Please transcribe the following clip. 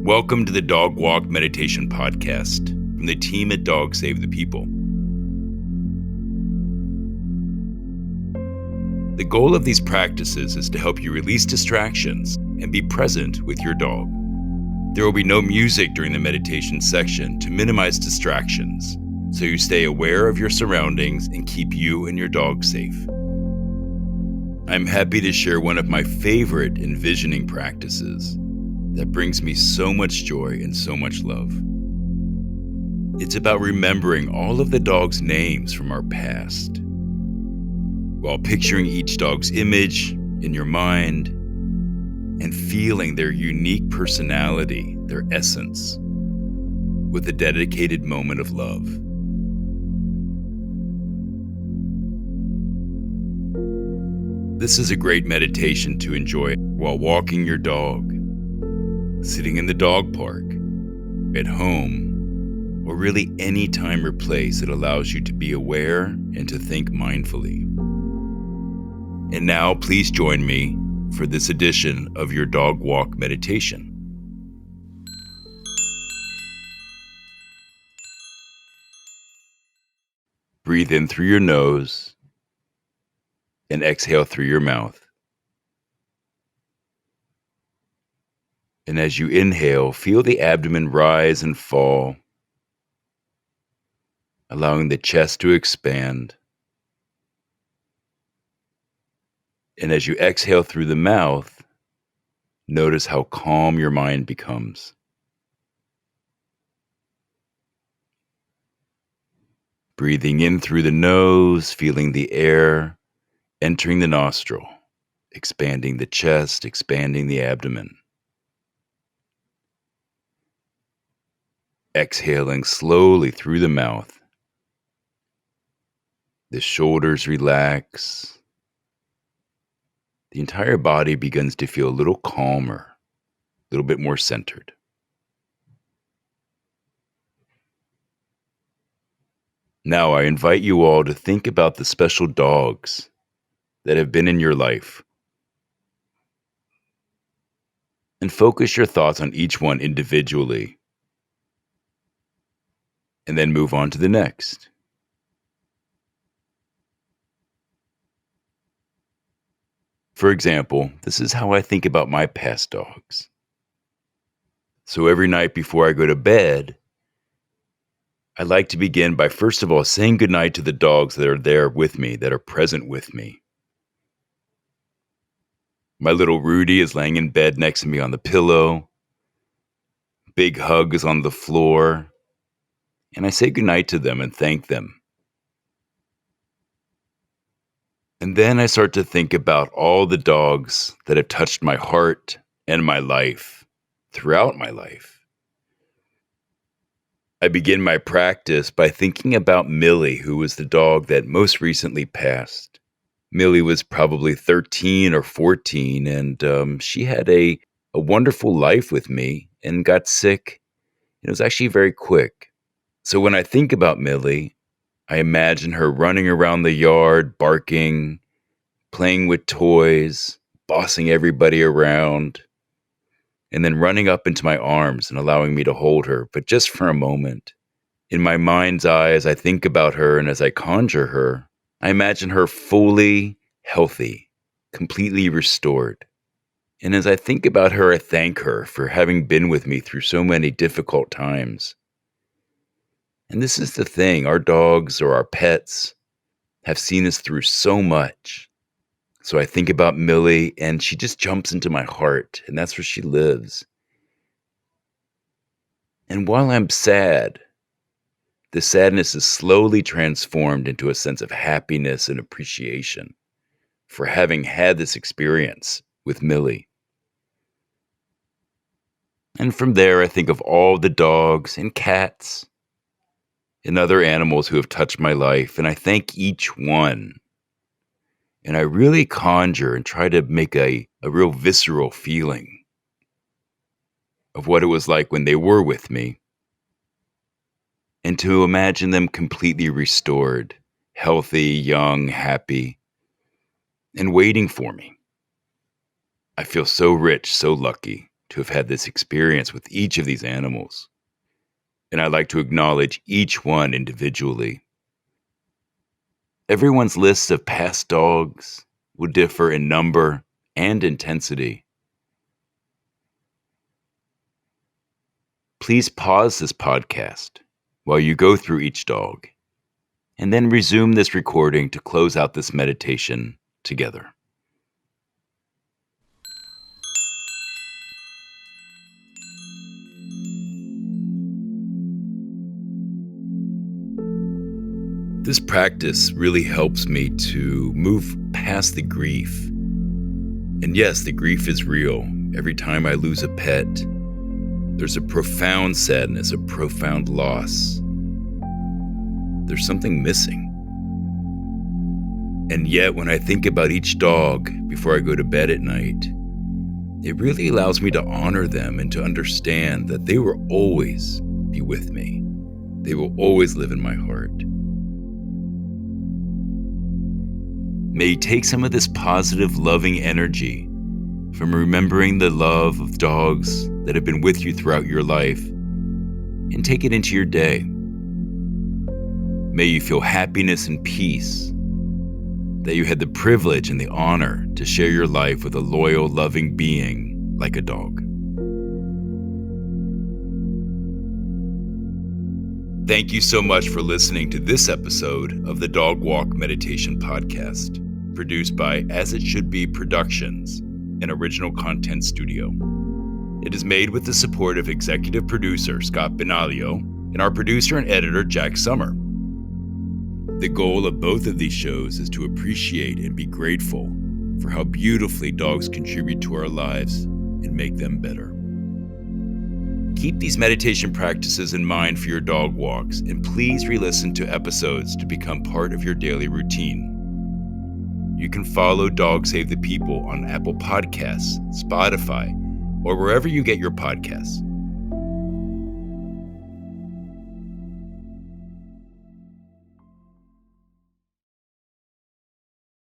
Welcome to the Dog Walk Meditation Podcast from the team at Dog Save the People. The goal of these practices is to help you release distractions and be present with your dog. There will be no music during the meditation section to minimize distractions, so you stay aware of your surroundings and keep you and your dog safe. I'm happy to share one of my favorite envisioning practices that brings me so much joy and so much love. It's about remembering all of the dog's names from our past, while picturing each dog's image in your mind and feeling their unique personality, their essence, with a dedicated moment of love. This is a great meditation to enjoy while walking your dog, sitting in the dog park, at home, or really any time or place that allows you to be aware and to think mindfully. And now, please join me for this edition of your Dog Walk Meditation. Breathe in through your nose and exhale through your mouth. And as you inhale, feel the abdomen rise and fall, allowing the chest to expand. And as you exhale through the mouth, notice how calm your mind becomes. Breathing in through the nose, feeling the air entering the nostril, expanding the chest, expanding the abdomen. Exhaling slowly through the mouth. The shoulders relax. The entire body begins to feel a little calmer, a little bit more centered. Now I invite you all to think about the special dogs that have been in your life, and focus your thoughts on each one individually, and then move on to the next. For example, this is how I think about my past dogs. So every night before I go to bed, I like to begin by first of all saying goodnight to the dogs that are there with me, that are present with me. My little Rudy is laying in bed next to me on the pillow. Big Hug is on the floor. And I say goodnight to them and thank them. And then I start to think about all the dogs that have touched my heart and my life throughout my life. I begin my practice by thinking about Millie, who was the dog that most recently passed. Millie was probably 13 or 14, and she had a wonderful life with me and got sick. It was actually very quick. So when I think about Millie, I imagine her running around the yard, barking, playing with toys, bossing everybody around, and then running up into my arms and allowing me to hold her, but just for a moment. In my mind's eye, as I think about her and as I conjure her, I imagine her fully healthy, completely restored. And as I think about her, I thank her for having been with me through so many difficult times. And this is the thing, our dogs or our pets have seen us through so much. So I think about Millie and she just jumps into my heart, and that's where she lives. And while I'm sad, the sadness is slowly transformed into a sense of happiness and appreciation for having had this experience with Millie. And from there, I think of all the dogs and cats and other animals who have touched my life, and I thank each one. And I really conjure and try to make a real visceral feeling of what it was like when they were with me, and to imagine them completely restored, healthy, young, happy, and waiting for me. I feel so rich, so lucky, to have had this experience with each of these animals. And I'd like to acknowledge each one individually. Everyone's lists of past dogs will differ in number and intensity. Please pause this podcast while you go through each dog, and then resume this recording to close out this meditation together. This practice really helps me to move past the grief. And yes, the grief is real. Every time I lose a pet, there's a profound sadness, a profound loss. There's something missing. And yet, when I think about each dog before I go to bed at night, it really allows me to honor them and to understand that they will always be with me. They will always live in my heart. May you take some of this positive, loving energy from remembering the love of dogs that have been with you throughout your life and take it into your day. May you feel happiness and peace, that you had the privilege and the honor to share your life with a loyal, loving being like a dog. Thank you so much for listening to this episode of the Dog Walk Meditation Podcast, produced by As It Should Be Productions, an original content studio. It is made with the support of executive producer Scott Benaglio and our producer and editor Jack Summer. The goal of both of these shows is to appreciate and be grateful for how beautifully dogs contribute to our lives and make them better. Keep these meditation practices in mind for your dog walks, and please re-listen to episodes to become part of your daily routine. You can follow Dog Save the People on Apple Podcasts, Spotify, or wherever you get your podcasts.